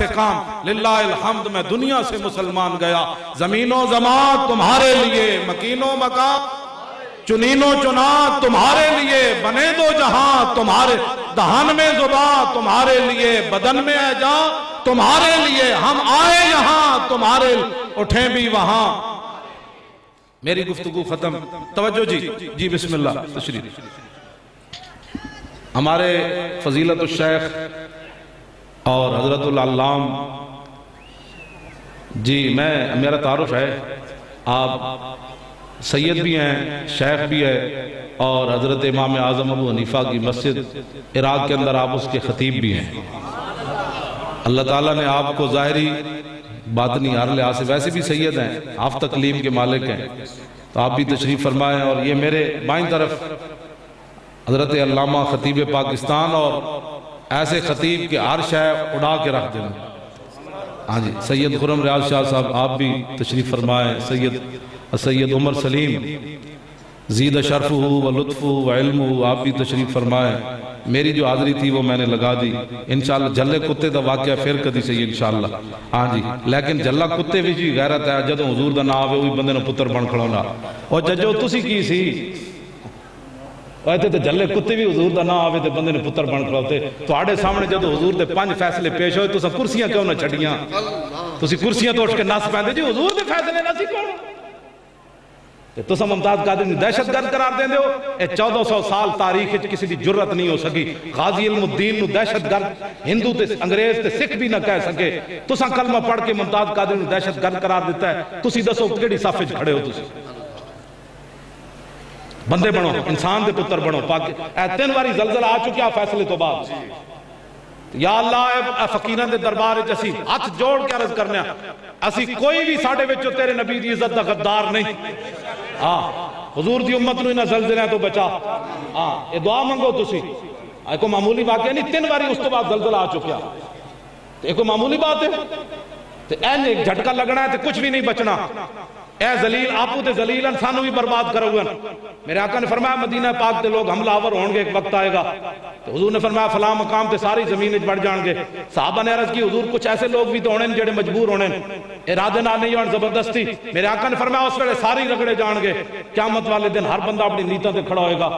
کام للہ الحمد میں دنیا سے مسلمان گیا، زمین و زمان تمہارے لیے، مکین و مکان چنین و چنان تمہارے لیے، بنے دو جہاں تمہارے، دہن میں زباں تمہارے لیے، بدن میں اعجا تمہارے لیے، ہم آئے یہاں تمہارے اٹھیں بھی وہاں۔ میری گفتگو ختم، توجہ جی بسم اللہ تشریف۔ ہمارے فضیلت الشیخ اور حضرت العلام جی، میرا تعارف ہے، آپ سید بھی ہیں، شیخ بھی ہے، اور حضرت امام اعظم ابو حنیفہ کی مسجد عراق کے اندر آپ اس کے خطیب بھی ہیں۔ اللہ تعالیٰ نے آپ کو ظاہری باطنی ہر لحاظ سے، ویسے بھی سید ہیں، آپ تکلیم کے مالک ہیں، تو آپ بھی تشریف فرمائیں۔ اور یہ میرے بائیں طرف حضرت علامہ خطیب پاکستان، اور ایسے خطیب کے ہر شے اڑا کے رکھ دینا۔ ہاں جی، سید خرم ریاض شاہ صاحب آپ بھی تشریف فرمائیں، سید عمر سلیم زید شرفہ و لطفہ و علمہ آپ بھی تشریف فرمائیں۔ میری جو حاضری تھی وہ میں نے لگا دی، انشاءاللہ جلے کتے دا واقعہ پھر کدی صحیح انشاءاللہ۔ ہاں جی، لیکن جلا کتے بھی جی غیرت ہے، جدوں حضور دا نام آوے وہی بندے نے پتر بن کھڑونا۔ اور ججو تسی کی سی تے جلے کتے بھی حضور دا نام آوے تے بندے نے پتر بن کھڑوتے۔ تو آڑے سامنے جدو حضور دے 5 فیصلے پیش ہوئے، تو سا کرسیاں کیوں نہ چھڑیاں؟ تسی کرسیاں تو اٹھ کے ناس پہندے جی حضور دے فیصلے نہ سی کون؟ تو سا ممتاز قادری نے دہشت گرد قرار دیں دیو۔ اے 1400 سال تاریخ کسی دی جرت نہیں ہو سکی، غازی علم الدین نو دہشت گرد ہندو تے انگریز تے سکھ بھی نہ کہہ سکے۔ تو سا کلمہ پڑھ کے ممتاز قادری نے دہشت گرد قرار دیتا ہے۔ تسی دسو کیڑی صف وچ کھڑے ہو؟ تسی بندے بنو، انسان دے پتر بنو۔ اے 3 واری زلزلہ آ چکیا فیصلے تو بعد۔ یا اللہ اے فقیران دے دربار وچ اسی ہاتھ جوڑ کے عرض کرنے اسی کوئی بھی ساڈے وچوں تیرے نبی دی عزت دا غدار نہیں۔ ہاں حضور دی امت نو انہاں زلزلے تو بچا۔ ہاں یہ دعا منگو تسی، ایک معمولی واقعہ نہیں، 3 واری اس تو بعد زلزلہ آ چکیا، ایک معمولی بات ہے۔ این ایک جھٹکا لگنا ہے تو کچھ بھی نہیں بچنا۔ اے ذلیل آپو تے ذلیلن سانو بھی برباد کرو گے۔ میرے آقا نے فرمایا مدینہ پاک تے لوگ حملہ آور ہون گے، ایک وقت آئے گا تو حضور نے فرمایا فلاں مقام تے ساری زمین وچ بڑھ جان گے۔ صحابہ نے عرض کی حضور کچھ ایسے لوگ بھی تو ہونے جڑے مجبور ہونے، ارادے نال نہیں ہون، زبردستی۔ میرے آقا نے فرمایا اس ویلے ساری رگڑے جان گے، قیامت والے دن ہر بندہ اپنی نیتاں تے کھڑا ہوئے گا۔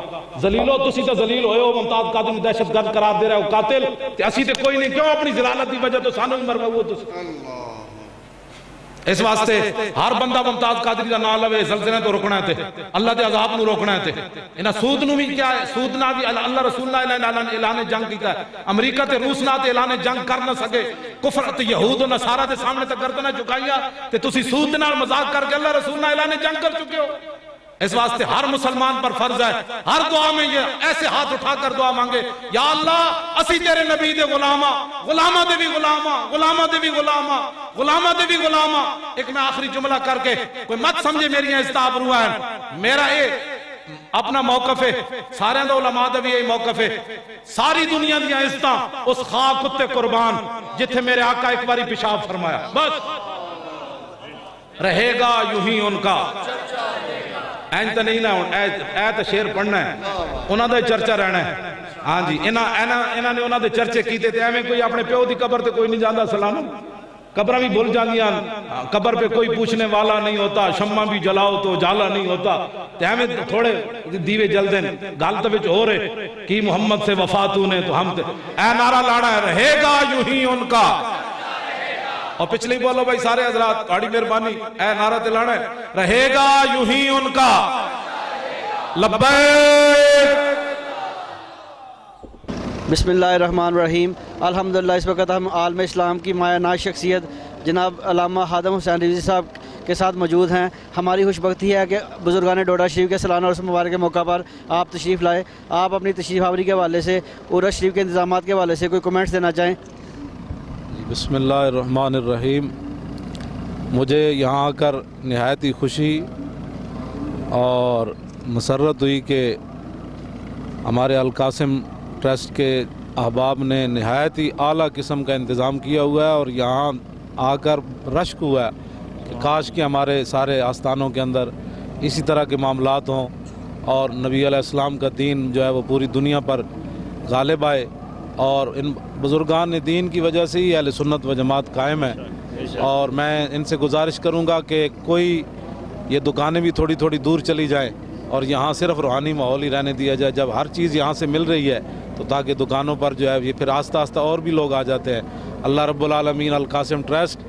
ذلیلو تسی تے ذلیل ہوئے ہو، ممتاز قادری دہشت گرد قرار دے رہے ہو، قاتل تے اسی تے کوئی نہیں، کیوں اپنی ذلالت دی وجہ تو سانو ہی مروا ہوا تسی۔ اس واسطے ہر بندہ ممتاز قادری دا نام لوے، زلزلے تو روکنا ہے تے اللہ دے عذاب نو روکنا ہے تے انہاں سود نو بھی کیا ہے، سود نہ بھی اللہ رسول اللہ اعلان جنگ کیتا ہے۔ امریکہ تے روس نہ تے اعلان جنگ کر نہ سکے، کفر تے یہود و نصارہ دے سامنے تے گردناں جھکائیاں تے تسی سود نال مذاق کر کے اللہ رسول اللہ اعلان جنگ کر چکے ہو۔ اس واسطے ہر مسلمان پر فرض ہے ہر دعا میں یہ ایسے ہاتھ اٹھا کر دعا مانگے، یا اللہ اسی تیرے نبی دے غلامہ، غلامہ دے بھی غلامہ، غلامہ دے بھی غلامہ، غلامہ دے بھی غلامہ۔ ایک میں آخری جملہ کر کے کوئی مت سمجھے میری استعاب روا ہے، میرا اپنا موقف ہے، سارے دے علماء دا بھی یہی موقف ہے۔ ساری دنیا دیا عزتاں اس خاک اتے قربان جتھے میرے آقا ایک باری پیشاب فرمایا، بس رہے گا یوں ہی ان کا۔ این تو نہیں نا، اے تو شیر پڑھنا ہے، انہاں دا چرچا رہنا ہے۔ ہاں جی، انہاں نے انہاں دے چرچے کیتے تھے، ایویں کوئی اپنے پیو دی قبر تے کوئی نہیں جاندہ سلام، قبرہ بھی بھول جاندیاں، قبر پہ کوئی پوچھنے والا نہیں ہوتا، شمع بھی جلاؤ تو جالا نہیں ہوتا، تے ہمیں تھوڑے دیوے جل دیں، گالت وچ ہو رہے کی محمد سے وفاتوں نے تو ہم تے اے نعرہ لانا ہے، رہے گا یوں ہی ان کا۔ اور پچھلی بولو بھائی سارے حضرات، بڑی مہربانی، اے نعرہ دلانا ہے، رہے گا یوں ہی ان کا، لبیک۔ بسم اللہ الرحمن الرحیم۔ الحمدللہ اس وقت ہم عالم اسلام کی مایہ ناز شخصیت جناب علامہ خادم حسین رضوی صاحب کے ساتھ موجود ہیں۔ ہماری خوش بختی ہے کہ بزرگان ڈوڈا شریف کے سالانہ عرس مبارک کے موقع پر آپ تشریف لائے۔ آپ اپنی تشریف آوری کے حوالے سے عرس شریف کے انتظامات کے حوالے سے کوئی کمنٹس دینا چاہیں؟ بسم اللہ الرحمن الرحیم۔ مجھے یہاں آ کر نہایت ہی خوشی اور مسرت ہوئی کہ ہمارے القاسم ٹرسٹ کے احباب نے نہایت ہی اعلیٰ قسم کا انتظام کیا ہوا ہے، اور یہاں آ کر رشک ہوا ہے کہ کاش کہ ہمارے سارے آستانوں کے اندر اسی طرح کے معاملات ہوں اور نبی علیہ السلام کا دین جو ہے وہ پوری دنیا پر غالب آئے۔ اور ان بزرگان دین کی وجہ سے ہی اہل سنت و جماعت قائم ہے. اور میں ان سے گزارش کروں گا کہ کوئی یہ دکانیں بھی تھوڑی تھوڑی دور چلی جائیں اور یہاں صرف روحانی ماحول ہی رہنے دیا جائے. جب ہر چیز یہاں سے مل رہی ہے تو تاکہ دکانوں پر جو ہے یہ پھر آہستہ آہستہ اور بھی لوگ آ جاتے ہیں. اللہ رب العالمین القاسم ٹرسٹ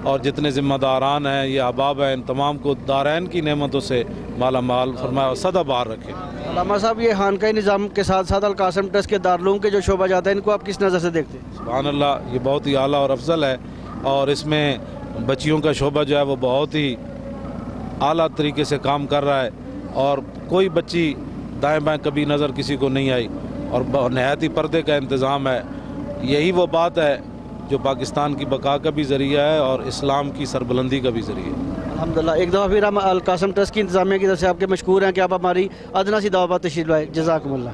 اور جتنے ذمہ داران ہیں یہ احباب ہیں ان تمام کو دارین کی نعمتوں سے مالا مال فرمائے اور سدا بار رکھے. علامہ صاحب یہ خانقاہ نظام کے ساتھ ساتھ القاسم ٹرسٹ کے دارالعلوم کے جو شعبہ جاتا ہے ان کو آپ کس نظر سے دیکھتے ہیں؟ سبحان اللہ، یہ بہت ہی اعلیٰ اور افضل ہے اور اس میں بچیوں کا شعبہ جو ہے وہ بہت ہی اعلیٰ طریقے سے کام کر رہا ہے اور کوئی بچی دائیں بائیں کبھی نظر کسی کو نہیں آئی اور نہایت ہی پردے کا انتظام ہے. یہی وہ بات ہے جو پاکستان کی بقا کا بھی ذریعہ ہے اور اسلام کی سربلندی کا بھی ذریعہ ہے. الحمدللہ. ایک دفعہ پھر ہم القاسم ٹرسٹ کی انتظامیہ کی طرف سے آپ کے مشکور ہیں کہ آپ ہماری ادنا سی دعوت تشریف لائے. جزاکم اللہ.